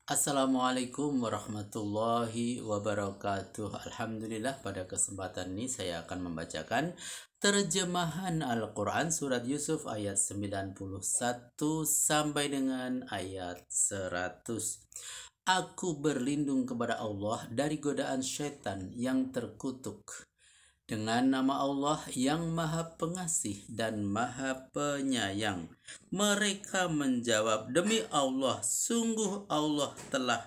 Assalamualaikum warahmatullahi wabarakatuh. Alhamdulillah, pada kesempatan ini saya akan membacakan terjemahan Al-Quran Surat Yusuf ayat 91 sampai dengan ayat 100. Aku berlindung kepada Allah dari godaan syaitan yang terkutuk. Dengan nama Allah yang Maha Pengasih dan Maha Penyayang. Mereka menjawab, demi Allah, sungguh Allah telah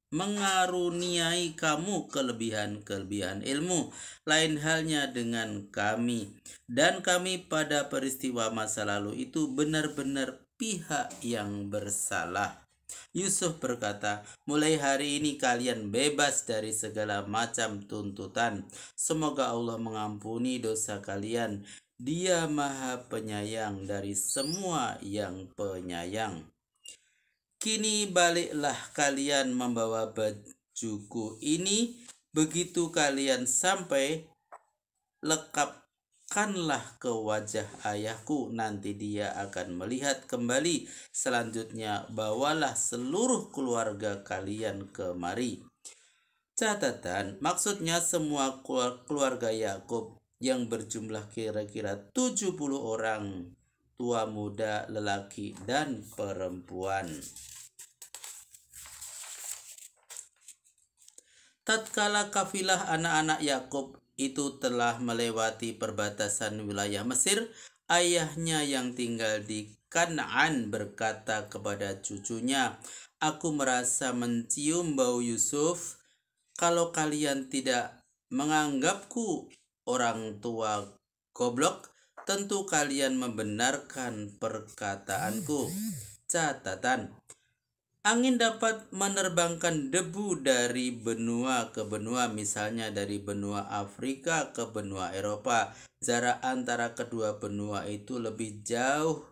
mengaruniai kamu kelebihan-kelebihan ilmu. Lain halnya dengan kami. Dan kami pada peristiwa masa lalu itu benar-benar pihak yang bersalah. Yusuf berkata, mulai hari ini kalian bebas dari segala macam tuntutan. Semoga Allah mengampuni dosa kalian. Dia Maha Penyayang dari semua yang penyayang. Kini baliklah kalian membawa bajuku ini. Begitu kalian sampai, lekapkanlah ke wajah ayahku, nanti dia akan melihat kembali. Selanjutnya bawalah seluruh keluarga kalian kemari. Catatan, maksudnya semua keluarga Yakub yang berjumlah kira-kira 70 orang, tua muda, lelaki dan perempuan. Tatkala kafilah anak-anak Yakub itu telah melewati perbatasan wilayah Mesir, ayahnya yang tinggal di Kanaan berkata kepada cucunya, aku merasa mencium bau Yusuf. Kalau kalian tidak menganggapku orang tua goblok, tentu kalian membenarkan perkataanku. Catatan, angin dapat menerbangkan debu dari benua ke benua, misalnya dari benua Afrika ke benua Eropa. Jarak antara kedua benua itu lebih jauh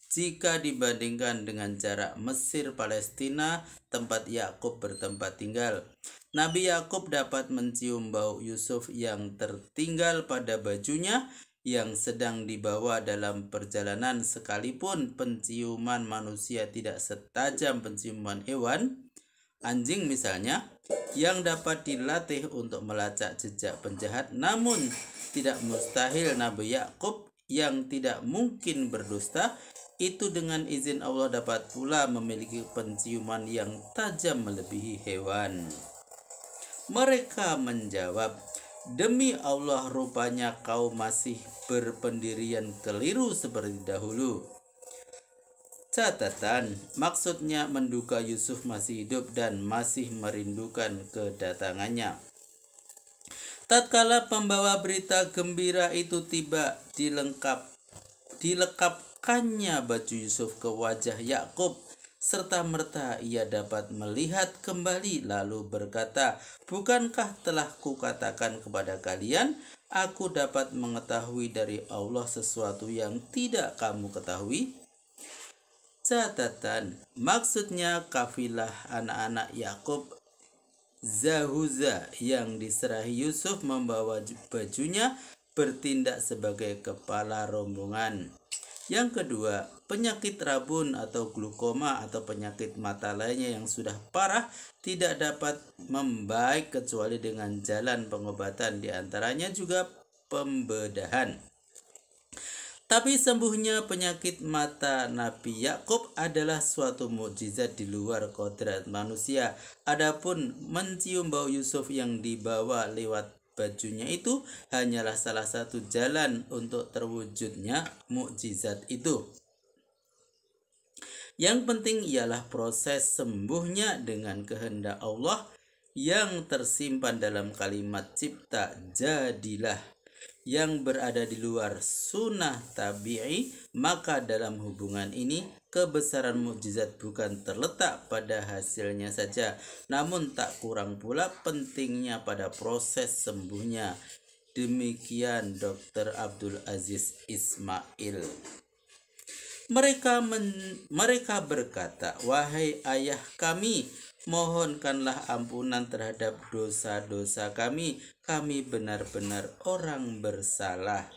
jika dibandingkan dengan jarak Mesir-Palestina, tempat Yakub bertempat tinggal. Nabi Yakub dapat mencium bau Yusuf yang tertinggal pada bajunya yang sedang dibawa dalam perjalanan, sekalipun penciuman manusia tidak setajam penciuman hewan, anjing misalnya, yang dapat dilatih untuk melacak jejak penjahat. Namun tidak mustahil Nabi Yakub yang tidak mungkin berdusta itu dengan izin Allah dapat pula memiliki penciuman yang tajam melebihi hewan. Mereka menjawab, demi Allah, rupanya kau masih berpendirian keliru seperti dahulu. Catatan, maksudnya menduga Yusuf masih hidup dan masih merindukan kedatangannya. Tatkala pembawa berita gembira itu tiba, dilekapkannya baju Yusuf ke wajah Yakub, serta merta ia dapat melihat kembali, lalu berkata, bukankah telah kukatakan kepada kalian, aku dapat mengetahui dari Allah sesuatu yang tidak kamu ketahui? Catatan, maksudnya kafilah anak-anak Yakub Zahuza yang diserahi Yusuf membawa bajunya bertindak sebagai kepala rombongan. Yang kedua, penyakit rabun atau glukoma atau penyakit mata lainnya yang sudah parah tidak dapat membaik kecuali dengan jalan pengobatan, diantaranya juga pembedahan. Tapi sembuhnya penyakit mata Nabi Yakub adalah suatu mukjizat di luar kodrat manusia. Adapun mencium bau Yusuf yang dibawa lewat bajunya itu hanyalah salah satu jalan untuk terwujudnya mukjizat itu. Yang penting ialah proses sembuhnya dengan kehendak Allah yang tersimpan dalam kalimat cipta jadilah, yang berada di luar sunnah tabi'i. Maka dalam hubungan ini kebesaran mukjizat bukan terletak pada hasilnya saja, namun tak kurang pula pentingnya pada proses sembuhnya. Demikian Dr. Abdul Aziz Ismail. Mereka berkata, wahai ayah kami, mohonkanlah ampunan terhadap dosa-dosa kami benar-benar orang bersalah.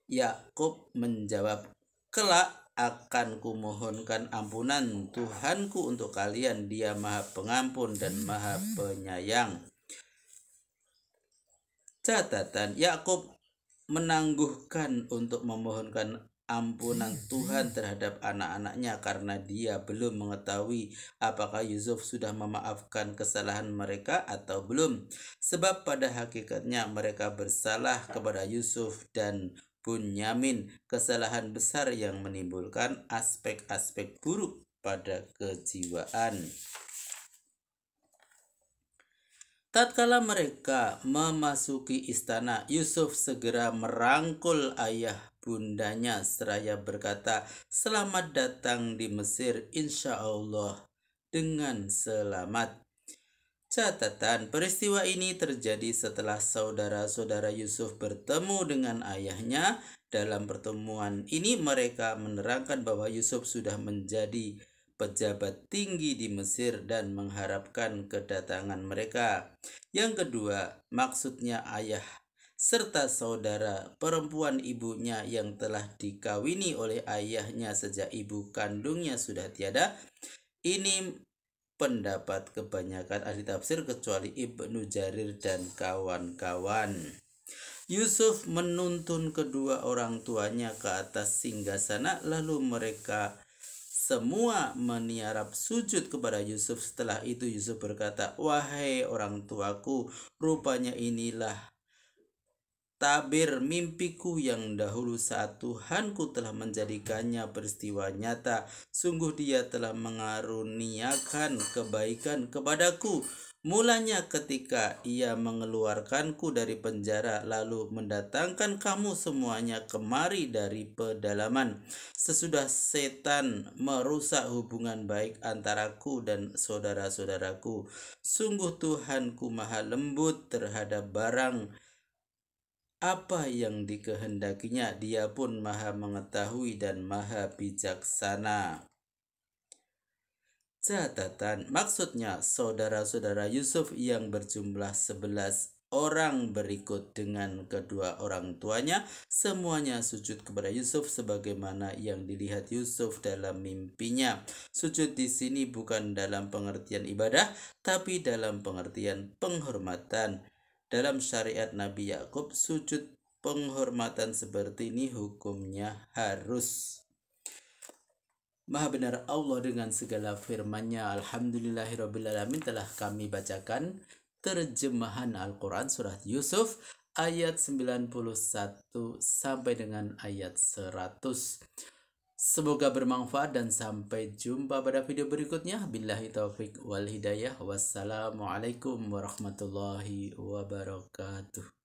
Yakub menjawab, kelak akan kumohonkan ampunan Tuhanku untuk kalian. Dia Maha Pengampun dan Maha Penyayang. Catatan, Yakub menangguhkan untuk memohonkan ampunan Tuhan terhadap anak-anaknya karena dia belum mengetahui apakah Yusuf sudah memaafkan kesalahan mereka atau belum. Sebab pada hakikatnya mereka bersalah kepada Yusuf dan Bunyamin, kesalahan besar yang menimbulkan aspek-aspek buruk pada kejiwaan. Tatkala mereka memasuki istana, Yusuf segera merangkul ayah bundanya seraya berkata, "Selamat datang di Mesir, insya Allah dengan selamat." Catatan, peristiwa ini terjadi setelah saudara-saudara Yusuf bertemu dengan ayahnya. Dalam pertemuan ini mereka menerangkan bahwa Yusuf sudah menjadi pejabat tinggi di Mesir dan mengharapkan kedatangan mereka. Yang kedua, maksudnya ayah serta saudara perempuan ibunya yang telah dikawini oleh ayahnya sejak ibu kandungnya sudah tiada. Ini pendapat kebanyakan ahli tafsir kecuali Ibnu Jarir dan kawan-kawan. Yusuf menuntun kedua orang tuanya ke atas singgasana, lalu mereka semua meniarap sujud kepada Yusuf. Setelah itu Yusuf berkata, "Wahai orang tuaku, rupanya inilah tabir mimpiku yang dahulu saat Tuhanku telah menjadikannya peristiwa nyata. Sungguh Dia telah mengaruniakan kebaikan kepadaku. Mulanya ketika Ia mengeluarkanku dari penjara, lalu mendatangkan kamu semuanya kemari dari pedalaman. Sesudah setan merusak hubungan baik antaraku dan saudara-saudaraku. Sungguh Tuhanku maha lembut terhadap barang apa yang dikehendakinya. Dia pun maha mengetahui dan maha bijaksana." Catatan, maksudnya saudara-saudara Yusuf yang berjumlah 11 orang berikut dengan kedua orang tuanya semuanya sujud kepada Yusuf sebagaimana yang dilihat Yusuf dalam mimpinya. Sujud di sini bukan dalam pengertian ibadah, tapi dalam pengertian penghormatan. Dalam syariat Nabi Yakub, sujud penghormatan seperti ini hukumnya harus. Maha benar Allah dengan segala firman-Nya. Alhamdulillahirrabbilalamin. Telah kami bacakan terjemahan Al-Quran Surat Yusuf ayat 91 sampai dengan ayat 100. Semoga bermanfaat dan sampai jumpa pada video berikutnya. Billahi taufik wal hidayah. Wassalamualaikum warahmatullahi wabarakatuh.